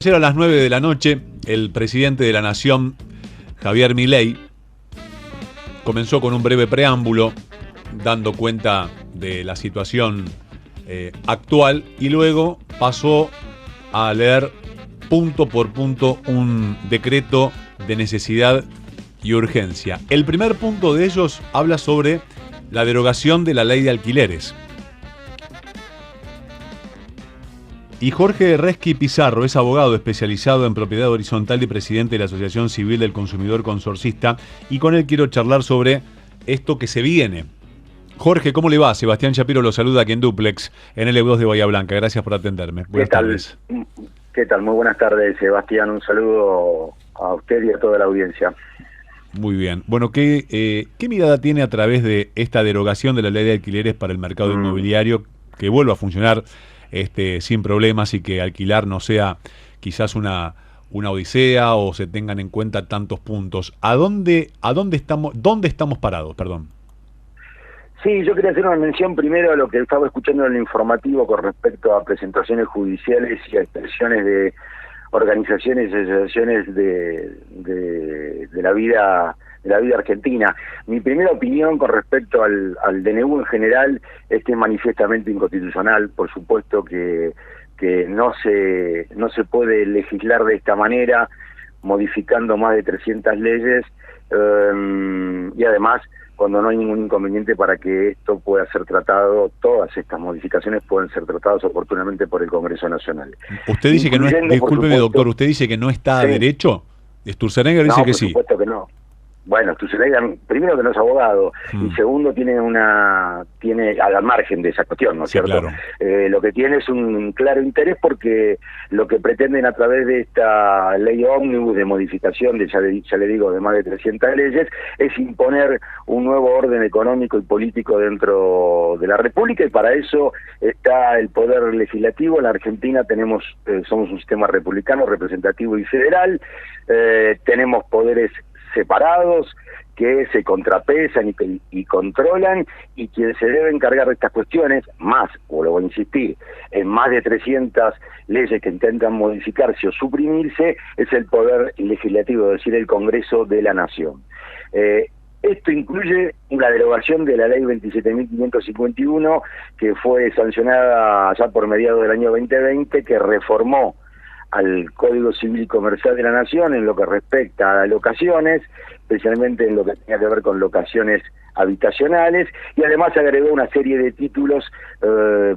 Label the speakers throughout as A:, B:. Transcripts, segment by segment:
A: Ayer a las 9 de la noche, el presidente de la Nación, Javier Milei, comenzó con un breve preámbulo, dando cuenta de la situación actual, y luego pasó a leer punto por punto un decreto de necesidad y urgencia. El primer punto de ellos habla sobre la derogación de la ley de alquileres. Y Jorge Resqui Pizarro es abogado especializado en propiedad horizontal y presidente de la Asociación Civil del Consumidor Consorcista, y con él quiero charlar sobre esto que se viene. Jorge, ¿cómo le va? Sebastián Shapiro lo saluda aquí en Duplex, en LB2 de Bahía Blanca. Gracias por atenderme. Buenas tardes.
B: ¿Qué tal? Muy buenas tardes, Sebastián. Un saludo a usted y a toda la audiencia.
A: Muy bien. Bueno, ¿qué mirada tiene a través de esta derogación de la ley de alquileres para el mercado inmobiliario, que vuelva a funcionar sin problemas y que alquilar no sea quizás una odisea o se tengan en cuenta tantos puntos? ¿Dónde estamos parados? Perdón.
B: Sí, yo quería hacer una mención primero a lo que estaba escuchando en el informativo con respecto a presentaciones judiciales y a expresiones de organizaciones y asociaciones de la vida argentina. Mi primera opinión con respecto al DNU en general es que es manifiestamente inconstitucional. Por supuesto que no se puede legislar de esta manera, modificando más de 300 leyes, y además cuando no hay ningún inconveniente para que esto pueda ser tratado, todas estas modificaciones pueden ser tratadas oportunamente por el Congreso Nacional.
A: Usted dice que no es, discúlpeme doctor, usted dice que no está a derecho. Sturzenegger dice que sí.
B: Por supuesto que no. Bueno, Sturzenegger, primero que no es abogado, y segundo tiene al margen de esa cuestión, ¿no es cierto?
A: Claro.
B: Lo que tiene es un claro interés, porque lo que pretenden a través de esta ley ómnibus de modificación de, ya le digo, de más de 300 leyes, es imponer un nuevo orden económico y político dentro de la República, y para eso está el poder legislativo. En la Argentina somos un sistema republicano, representativo y federal, tenemos poderes separados que se contrapesan y controlan, y quien se debe encargar de estas cuestiones, más, o lo voy a insistir, en más de 300 leyes que intentan modificarse o suprimirse, es el poder legislativo, es decir, el Congreso de la Nación. Esto incluye la derogación de la ley 27.551, que fue sancionada ya por mediados del año 2020, que reformó al Código Civil y Comercial de la Nación en lo que respecta a locaciones, especialmente en lo que tenía que ver con locaciones habitacionales, y además agregó una serie de títulos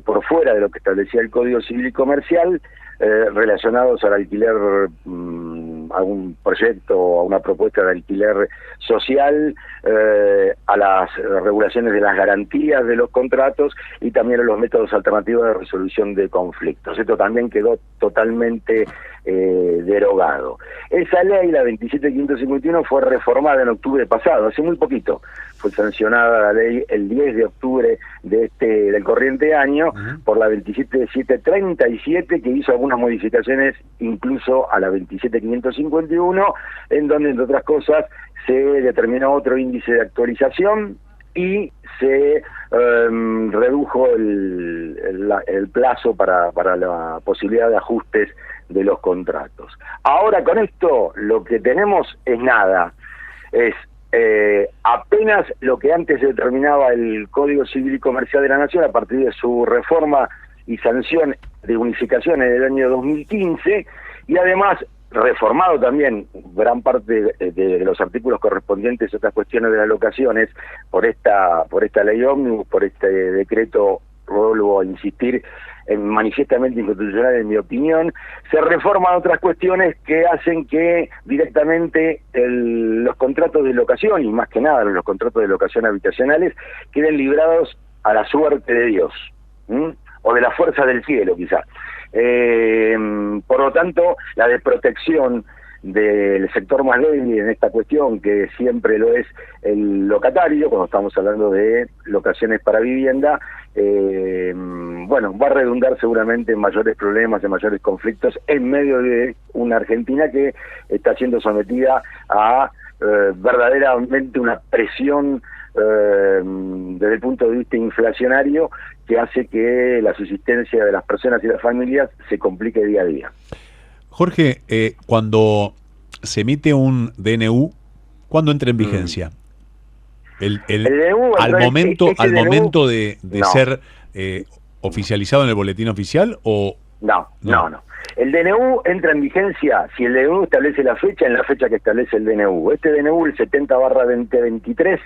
B: por fuera de lo que establecía el Código Civil y Comercial, relacionados al alquiler, a un proyecto o a una propuesta de alquiler social, a las regulaciones de las garantías de los contratos y también a los métodos alternativos de resolución de conflictos. Esto también quedó totalmente derogado. Esa ley, la 27.551, fue reformada en octubre pasado, hace muy poquito. Fue sancionada la ley el 10 de octubre del corriente año por la 27.737, que hizo algunas modificaciones incluso a la 27.551, en donde, entre otras cosas, se determinó otro índice de actualización y se redujo el plazo para la posibilidad de ajustes de los contratos. Ahora, con esto lo que tenemos es nada, es apenas lo que antes determinaba el Código Civil y Comercial de la Nación a partir de su reforma y sanción de unificación en el año 2015, y además reformado también gran parte de los artículos correspondientes a estas cuestiones de las locaciones por esta ley ómnibus, por este decreto, vuelvo a insistir, manifiestamente inconstitucional en mi opinión. Se reforman otras cuestiones que hacen que directamente los contratos de locación, y más que nada los contratos de locación habitacionales, queden librados a la suerte de Dios, o de la fuerza del cielo quizás. Por lo tanto, la desprotección del sector más débil en esta cuestión, que siempre lo es el locatario, cuando estamos hablando de locaciones para vivienda, va a redundar seguramente en mayores problemas, en mayores conflictos, en medio de una Argentina que está siendo sometida a verdaderamente una presión desde el punto de vista inflacionario, que hace que la subsistencia de las personas y las familias se complique día a día.
A: Jorge, cuando se emite un DNU, ¿cuándo entra en vigencia? El
B: DNU,
A: al momento,
B: este
A: al
B: DNU,
A: momento de
B: no.
A: ser oficializado en el boletín oficial o
B: No. El DNU entra en vigencia si el DNU establece la fecha en la fecha que establece el DNU. Este DNU, el 70/2023,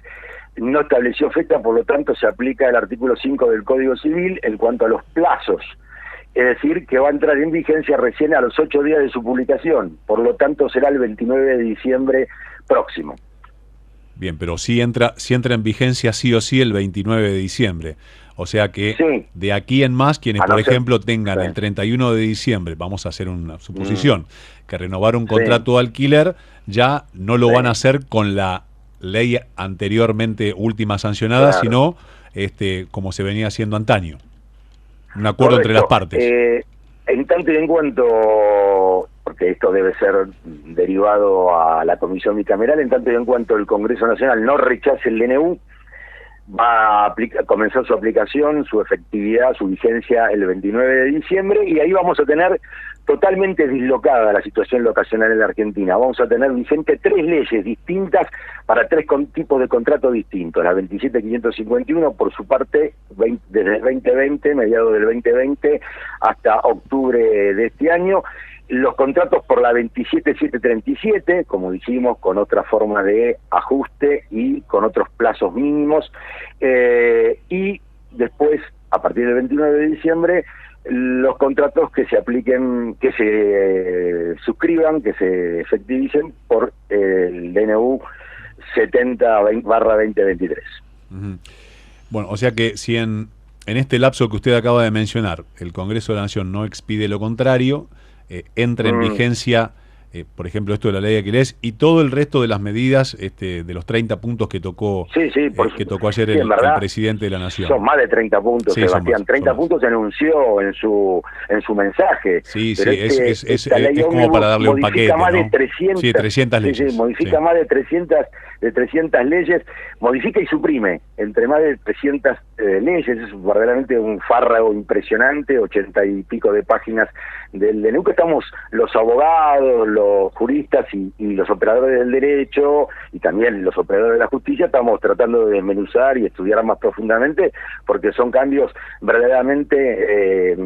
B: no estableció fecha, por lo tanto se aplica el artículo 5 del Código Civil en cuanto a los plazos. Es decir, que va a entrar en vigencia recién a los 8 días de su publicación. Por lo tanto, será el 29 de diciembre próximo.
A: Bien, pero sí entra en vigencia sí o sí el 29 de diciembre. O sea que
B: sí,
A: de aquí en más, quienes, por ejemplo, tengan
B: sí,
A: el 31 de diciembre, vamos a hacer una suposición, que renovar un contrato de alquiler, ya no lo van a hacer con la ley anteriormente última sancionada, sino como se venía haciendo antaño. Un acuerdo entre las partes.
B: En tanto y en cuanto, porque esto debe ser derivado a la Comisión Bicameral, en tanto y en cuanto el Congreso Nacional no rechace el DNU, va a comenzar su aplicación, su efectividad, su vigencia el 29 de diciembre, y ahí vamos a tener totalmente dislocada la situación locacional en la Argentina. Vamos a tener vigente 3 leyes distintas para 3 tipos de contratos distintos. La 27.551, por su parte, desde el 2020, mediados del 2020, hasta octubre de este año. Los contratos por la 27.737, como dijimos, con otra forma de ajuste y con otros plazos mínimos. Y después, a partir del 29 de diciembre, los contratos que se apliquen, que se suscriban, que se efectivicen por el DNU 70/2023.
A: Bueno, o sea que si en este lapso que usted acaba de mencionar, el Congreso de la Nación no expide lo contrario, entra en vigencia, por ejemplo, esto de la ley de alquileres y todo el resto de las medidas de los 30 puntos que tocó que tocó ayer el presidente de la Nación.
B: Son más de 30 puntos, Sebastián. 30 puntos anunció en su mensaje.
A: Sí, sí, es como para darle un paquete,
B: más
A: ¿no?
B: de 300,
A: sí, 300 leyes.
B: Sí, modifica más de 300 leyes, modifica y suprime entre más de 300 leyes. Es verdaderamente un fárrago impresionante, 80 y pico de páginas del DNU, que estamos los abogados, los juristas y los operadores del derecho y también los operadores de la justicia estamos tratando de desmenuzar y estudiar más profundamente, porque son cambios verdaderamente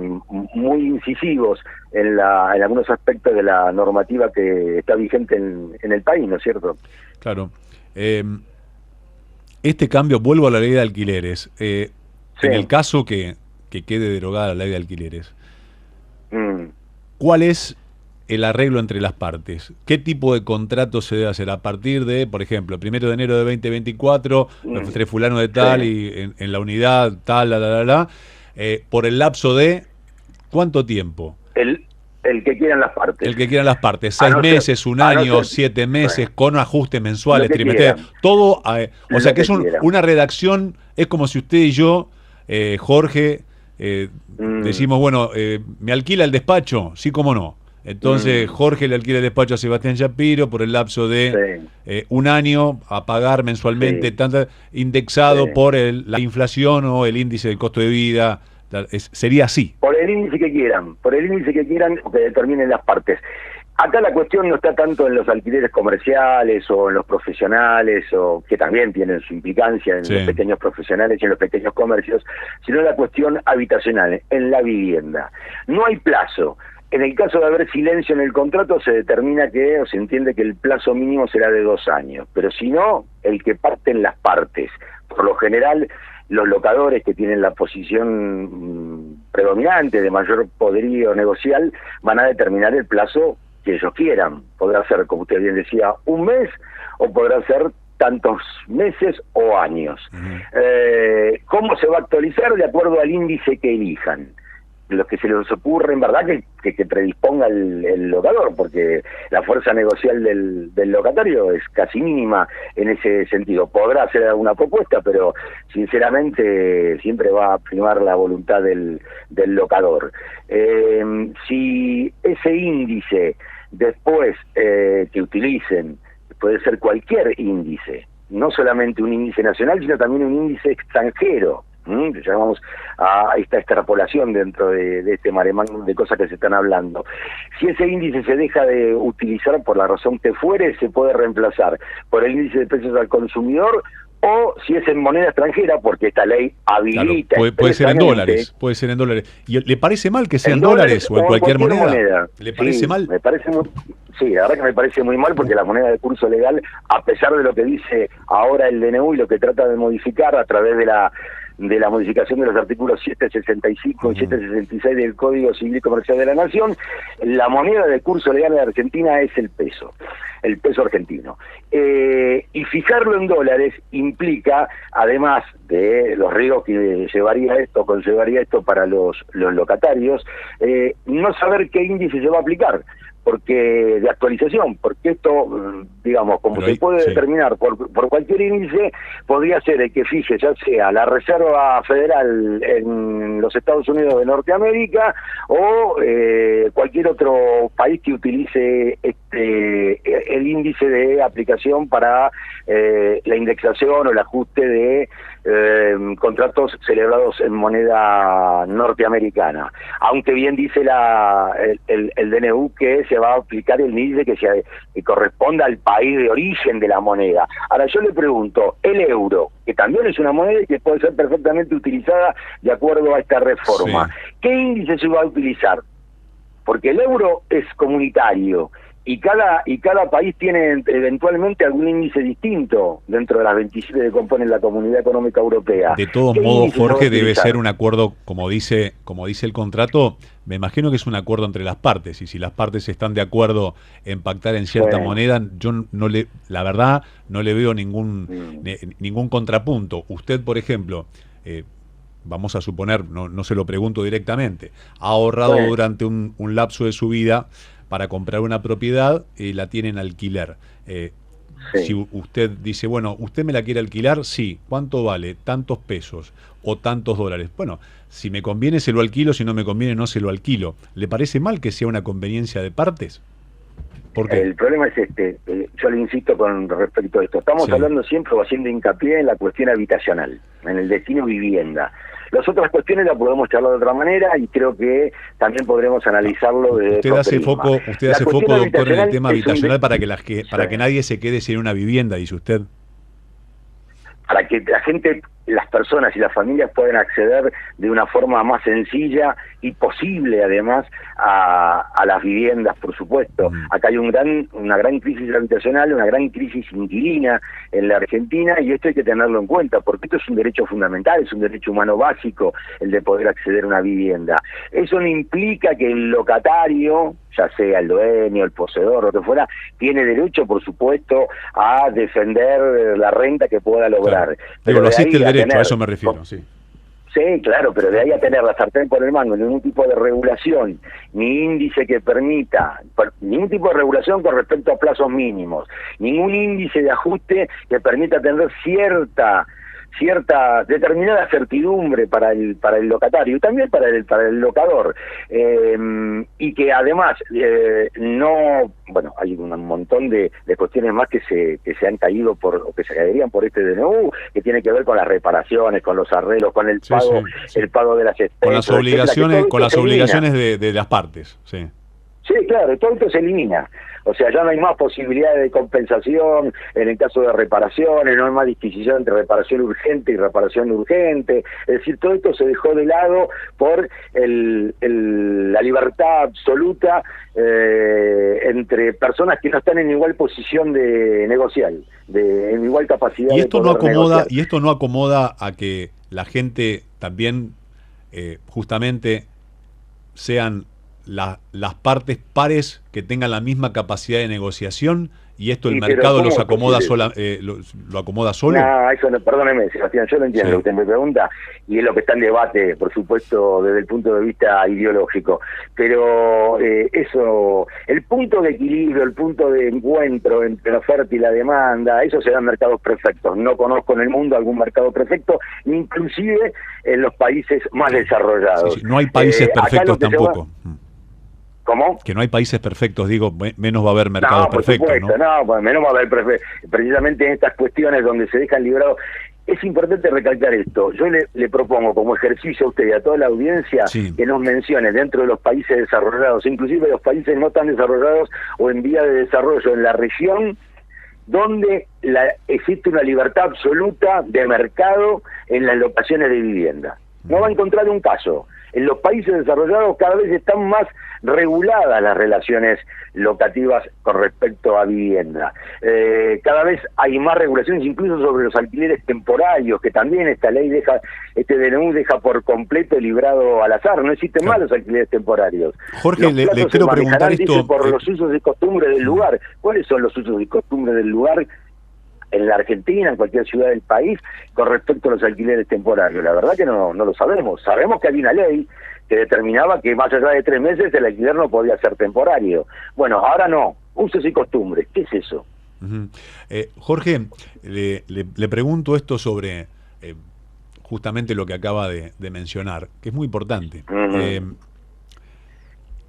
B: muy incisivos en algunos aspectos de la normativa que está vigente en el país, ¿no es cierto?
A: Claro. Este cambio, vuelvo a la ley de alquileres, en el caso que quede derogada la ley de alquileres, ¿cuál es el arreglo entre las partes? ¿Qué tipo de contrato se debe hacer a partir de, por ejemplo, 1 de enero de 2024, entre fulano de tal y en la unidad tal, por el lapso de ¿cuánto tiempo?
B: El que quieran las partes.
A: El que quieran las partes. 6 meses, un año, 7 meses, con ajustes mensuales, trimestrales. Todo, o sea que es una redacción, es como si usted y yo, Jorge, decimos, bueno, ¿me alquila el despacho? Sí, cómo no. Entonces Jorge le alquila el despacho a Sebastián Shapiro por el lapso de un año a pagar mensualmente, indexado por la inflación o el índice del costo de vida. Sería así.
B: Por el índice que quieran, que determinen las partes. Acá la cuestión no está tanto en los alquileres comerciales o en los profesionales, o que también tienen su implicancia en los pequeños profesionales y en los pequeños comercios, sino en la cuestión habitacional, en la vivienda. No hay plazo. En el caso de haber silencio en el contrato se determina o se entiende que el plazo mínimo será de 2 años, pero si no, el que parten las partes. Por lo general, los locadores que tienen la posición predominante de mayor poderío negocial van a determinar el plazo que ellos quieran. Podrá ser, como usted bien decía, un mes o podrá ser tantos meses o años. ¿Cómo se va a actualizar? De acuerdo al índice que elijan. Los que se les ocurre, en verdad, que predisponga el locador, porque la fuerza negocial del locatario es casi mínima en ese sentido. Podrá hacer alguna propuesta, pero sinceramente siempre va a primar la voluntad del locador. Si ese índice después que utilicen, puede ser cualquier índice, no solamente un índice nacional, sino también un índice extranjero, llamamos a esta extrapolación dentro de este maremán de cosas que se están hablando. Si ese índice se deja de utilizar por la razón que fuere, se puede reemplazar por el índice de precios al consumidor, o si es en moneda extranjera, porque esta ley habilita.
A: Claro, puede ser en dólares, puede ser en dólares. ¿Y le parece mal que sean dólares o en cualquier moneda? ¿Le parece mal?
B: Me parece sí, la verdad que me parece muy mal, porque la moneda de curso legal, a pesar de lo que dice ahora el DNU y lo que trata de modificar a través de la modificación de los artículos 765 y 766 del Código Civil y Comercial de la Nación, la moneda de curso legal de Argentina es el peso argentino. Y fijarlo en dólares implica, además de los riesgos que conllevaría esto para los locatarios, no saber qué índice se va a aplicar, porque de actualización, porque esto, digamos, como se puede determinar por cualquier índice, podría ser el que fije ya sea la Reserva Federal en los Estados Unidos de Norteamérica o cualquier otro país que utilice el índice de aplicación para la indexación o el ajuste de contratos celebrados en moneda norteamericana, aunque bien dice el DNU que se va a aplicar el índice que corresponda al país de origen de la moneda. Ahora yo le pregunto, el euro, que también es una moneda y que puede ser perfectamente utilizada de acuerdo a esta reforma, ¿qué índice se va a utilizar? Porque el euro es comunitario y cada país tiene eventualmente algún índice distinto dentro de las 27 que componen la Comunidad Económica Europea.
A: De todos modos, Jorge, debe ser un acuerdo, como dice el contrato, me imagino que es un acuerdo entre las partes, y si las partes están de acuerdo en pactar en cierta moneda, yo la verdad no le veo ningún contrapunto. Usted, por ejemplo, vamos a suponer, no se lo pregunto directamente, ha ahorrado durante un lapso de su vida para comprar una propiedad y la tiene en alquiler. Si usted dice, bueno, ¿usted me la quiere alquilar? Sí. ¿Cuánto vale? Tantos pesos o tantos dólares. Bueno, si me conviene se lo alquilo, si no me conviene no se lo alquilo. ¿Le parece mal que sea una conveniencia de partes? ¿Por qué? El
B: problema es yo le insisto con respecto a esto. Estamos hablando siempre o haciendo hincapié en la cuestión habitacional, en el destino vivienda. Las otras cuestiones las podemos charlar de otra manera y creo que también podremos analizarlo de
A: Usted hace foco, doctor, en el tema habitacional para que nadie se quede sin una vivienda, dice usted.
B: Para que la gente, las personas y las familias puedan acceder de una forma más sencilla y posible, además, a las viviendas, por supuesto. Acá hay una gran crisis habitacional, una gran crisis inquilina en la Argentina, y esto hay que tenerlo en cuenta, porque esto es un derecho fundamental, es un derecho humano básico, el de poder acceder a una vivienda. Eso no implica que el locatario, ya sea el dueño, el poseedor, lo que fuera, tiene derecho, por supuesto, a defender la renta que pueda lograr.
A: Claro. Pero lo asiste el derecho, a eso me refiero, sí.
B: Sí, claro, pero de ahí a tener la sartén por el mango, ningún tipo de regulación, ni índice que permita, ningún tipo de regulación con respecto a plazos mínimos, ningún índice de ajuste que permita tener cierta determinada certidumbre para el locatario y también para el locador, y que además hay un montón de cuestiones más que se han caído o que se caerían por este DNU, que tiene que ver con las reparaciones, con los arreglos, con el pago, el pago de las expensas,
A: con las obligaciones de las partes, sí.
B: Sí, claro, todo esto se elimina. O sea, ya no hay más posibilidades de compensación en el caso de reparaciones, no hay más distinción entre reparación urgente y reparación urgente. Es decir, todo esto se dejó de lado por la libertad absoluta entre personas que no están en igual posición de negociar, en igual capacidad
A: y esto
B: de poder negociar.
A: Y esto no acomoda a que la gente también justamente sean las partes pares que tengan la misma capacidad de negociación, y esto el mercado los acomoda lo acomoda solo.
B: No, eso no, perdóneme, Sebastián, yo lo entiendo, lo que usted me pregunta, y es lo que está en debate, por supuesto, desde el punto de vista ideológico, pero el punto de equilibrio, el punto de encuentro entre la oferta y la demanda, eso se da en mercados perfectos. No conozco en el mundo algún mercado perfecto, inclusive en los países más desarrollados.
A: Sí, no hay países perfectos tampoco.
B: ¿Cómo?
A: Que no hay países perfectos, digo, menos va a haber mercados perfectos,
B: ¿no? No, menos va a haber precisamente en estas cuestiones donde se dejan librados. es importante recalcar esto. Yo le propongo como ejercicio a usted y a toda la audiencia que nos mencione dentro de los países desarrollados, inclusive los países no tan desarrollados o en vía de desarrollo en la región, donde existe una libertad absoluta de mercado en las locaciones de vivienda. No va a encontrar un caso. En los países desarrollados cada vez están más reguladas las relaciones locativas con respecto a vivienda. Cada vez hay más regulaciones incluso sobre los alquileres temporarios, que también esta ley deja, este DNU deja por completo librado al azar. No existen más los alquileres temporarios.
A: Jorge, le quiero preguntar esto
B: por los usos y costumbres del lugar. ¿Cuáles son los usos y costumbres del lugar en la Argentina, en cualquier ciudad del país, con respecto a los alquileres temporarios? La verdad que no lo sabemos. Sabemos que había una ley que determinaba que más allá de 3 meses el alquiler no podía ser temporario. Bueno, ahora no. Usos y costumbres. ¿Qué es eso?
A: Jorge, le pregunto esto sobre justamente lo que acaba de mencionar, que es muy importante.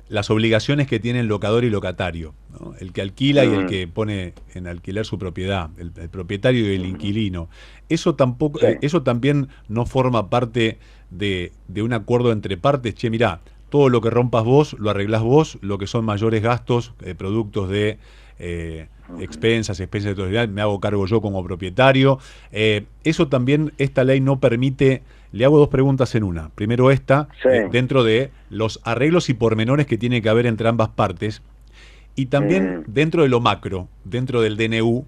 A: Las obligaciones que tiene el locador y locatario, ¿no? El que alquila y el que pone en alquiler su propiedad, el propietario y el inquilino. Eso tampoco, eso también no forma parte de un acuerdo entre partes. Che, mirá, todo lo que rompas vos, lo arreglás vos, lo que son mayores gastos, productos de expensas de totalidad, me hago cargo yo como propietario. Eso también, esta ley no permite. Le hago 2 preguntas en una. Primero dentro de los arreglos y pormenores que tiene que haber entre ambas partes, y también dentro de lo macro, dentro del DNU,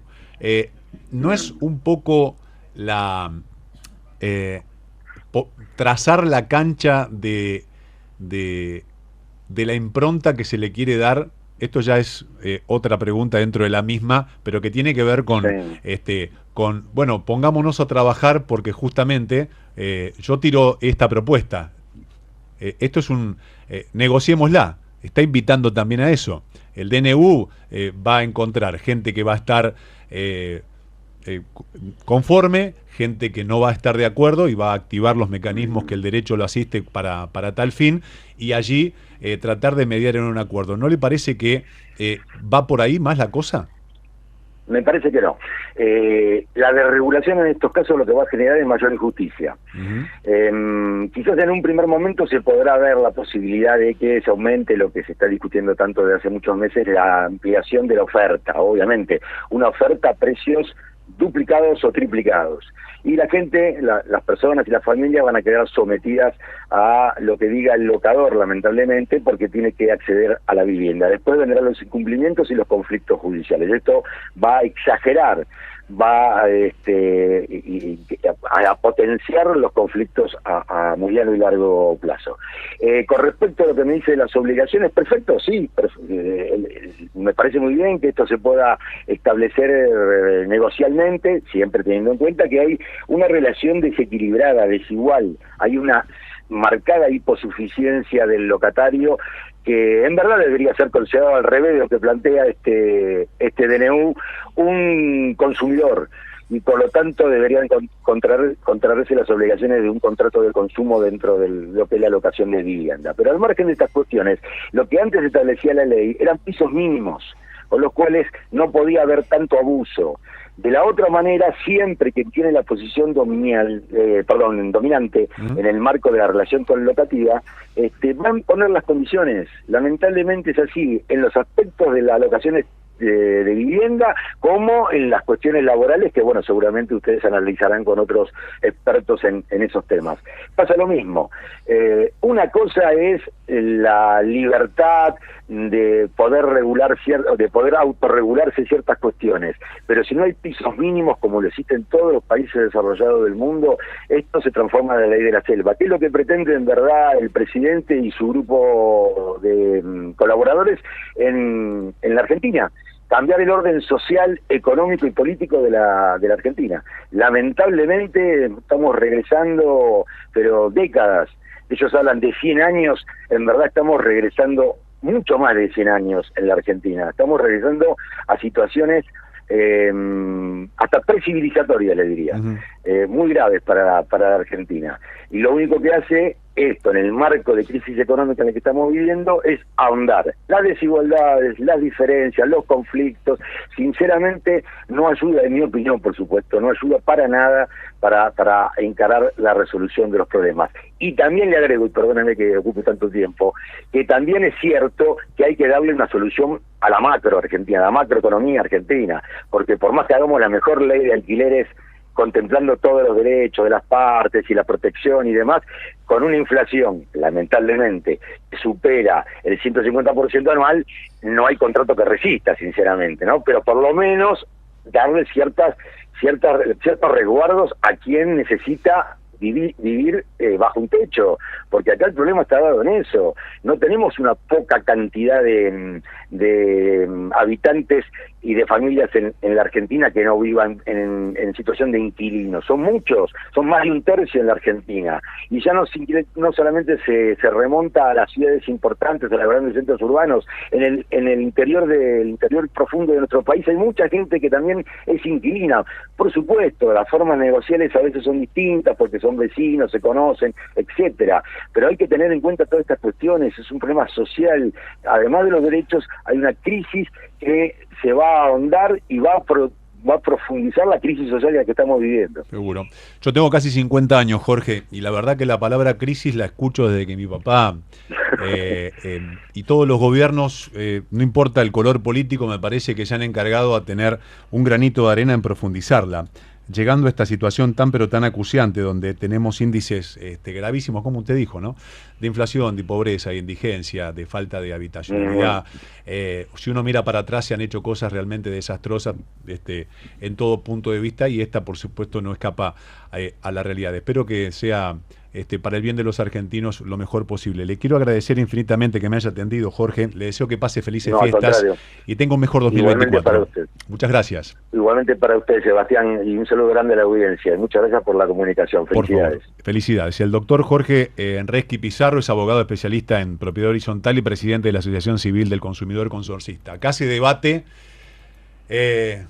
A: ¿no es un poco trazar la cancha de la impronta que se le quiere dar? Esto ya es otra pregunta dentro de la misma, pero que tiene que ver con, bueno, pongámonos a trabajar porque justamente yo tiro esta propuesta. Esto es negociémosla. Está invitando también a eso. El DNU va a encontrar gente que va a estar conforme, gente que no va a estar de acuerdo y va a activar los mecanismos que el derecho lo asiste para tal fin, y allí tratar de mediar en un acuerdo. ¿No le parece que va por ahí más la cosa?
B: Me parece que no. La desregulación en estos casos lo que va a generar es mayor injusticia. Quizás en un primer momento se podrá ver la posibilidad de que se aumente lo que se está discutiendo tanto desde hace muchos meses, la ampliación de la oferta, obviamente. Una oferta a precios duplicados o triplicados. Y la gente, las personas y las familias van a quedar sometidas a lo que diga el locador, lamentablemente, porque tiene que acceder a la vivienda. Después vendrán los incumplimientos y los conflictos judiciales. Esto va a exagerar, va a potenciar los conflictos a mediano y largo plazo. Con respecto a lo que me dice de las obligaciones, perfecto, sí, me parece muy bien que esto se pueda establecer negocialmente, siempre teniendo en cuenta que hay una relación desequilibrada, desigual, hay una marcada hiposuficiencia del locatario que en verdad debería ser considerado al revés de lo que plantea este DNU, un consumidor, y por lo tanto deberían contrarrese las obligaciones de un contrato de consumo dentro de lo que es la locación de vivienda. Pero al margen de estas cuestiones, lo que antes establecía la ley eran pisos mínimos, con los cuales no podía haber tanto abuso. De la otra manera, siempre que tiene la posición dominante en el marco de la relación locativa, van a poner las condiciones. Lamentablemente es así, en los aspectos de las locaciones de vivienda, como en las cuestiones laborales, que bueno, seguramente ustedes analizarán con otros expertos en esos temas. Pasa lo mismo. Una cosa es la libertad de poder autorregularse ciertas cuestiones, pero si no hay pisos mínimos como lo existen todos los países desarrollados del mundo, esto se transforma en la ley de la selva. ¿Qué es lo que pretende en verdad el presidente y su grupo de colaboradores en la Argentina? Cambiar el orden social, económico y político de la Argentina. Lamentablemente estamos regresando, pero décadas. Ellos hablan de 100 años, en verdad estamos regresando mucho más de 100 años en la Argentina. Estamos regresando a situaciones hasta precivilizatorias, le diría, muy graves para la Argentina. Y lo único que hace esto, en el marco de crisis económica en el que estamos viviendo, es ahondar las desigualdades, las diferencias, los conflictos. Sinceramente, no ayuda, en mi opinión, por supuesto, no ayuda para nada para encarar la resolución de los problemas. Y también le agrego, y perdónenme que ocupe tanto tiempo, que también es cierto que hay que darle una solución a la macro Argentina, a la macroeconomía argentina, porque por más que hagamos la mejor ley de alquileres contemplando todos los derechos de las partes y la protección y demás, con una inflación, lamentablemente, que supera el 150% anual, no hay contrato que resista, sinceramente, ¿no? Pero por lo menos darle ciertos resguardos a quien necesita vivir bajo un techo, porque acá el problema está dado en eso. No tenemos una poca cantidad de habitantes y de familias en la Argentina que no vivan en situación de inquilinos. Son muchos, son más de un tercio en la Argentina. Y ya no solamente se remonta a las ciudades importantes, a los grandes centros urbanos, en el interior profundo de nuestro país hay mucha gente que también es inquilina. Por supuesto, las formas negociales a veces son distintas porque son vecinos, se conocen, etcétera. Pero hay que tener en cuenta todas estas cuestiones, es un problema social. Además de los derechos, hay una crisis que se va a ahondar y va a profundizar la crisis social en la que estamos viviendo.
A: Seguro. Yo tengo casi 50 años, Jorge, y la verdad que la palabra crisis la escucho desde que mi papá y todos los gobiernos, no importa el color político, me parece que se han encargado a tener un granito de arena en profundizarla. Llegando a esta situación tan pero tan acuciante, donde tenemos índices gravísimos, como usted dijo, ¿no? De inflación, de pobreza, de indigencia, de falta de habitacionalidad. Si uno mira para atrás, se han hecho cosas realmente desastrosas en todo punto de vista, y esta, por supuesto, no escapa a la realidad. Espero que sea para el bien de los argentinos lo mejor posible. Le quiero agradecer infinitamente que me haya atendido, Jorge. Le deseo que pase felices fiestas y tenga un mejor 2024.
B: Igualmente para usted.
A: Muchas gracias.
B: Igualmente para usted, Sebastián, y un saludo grande a la audiencia. Muchas gracias por la comunicación. Felicidades.
A: Por favor, felicidades. El doctor Jorge Enresqui Pizarro es abogado especialista en propiedad horizontal y presidente de la Asociación Civil del Consumidor Consorcista. Acá se debate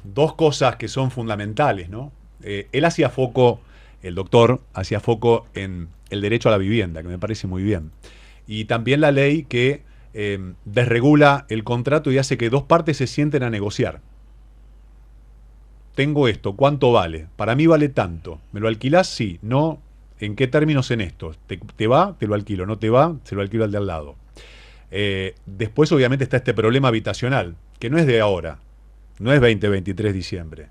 A: dos cosas que son fundamentales, ¿no? Él hacía foco, el doctor hacía foco en el derecho a la vivienda, que me parece muy bien. Y también la ley que desregula el contrato y hace que dos partes se sienten a negociar. Tengo esto, ¿cuánto vale? Para mí vale tanto. ¿Me lo alquilás? Sí. No. ¿En qué términos en esto? ¿Te va? Te lo alquilo. ¿No te va? Se lo alquilo al de al lado. Después, obviamente, está este problema habitacional, que no es de ahora. No es 20-23 diciembre.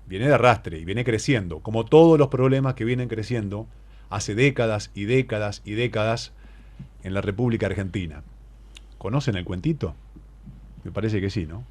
A: Viene de arrastre y viene creciendo, como todos los problemas que vienen creciendo hace décadas y décadas y décadas en la República Argentina. ¿Conocen el cuentito? Me parece que sí, ¿no?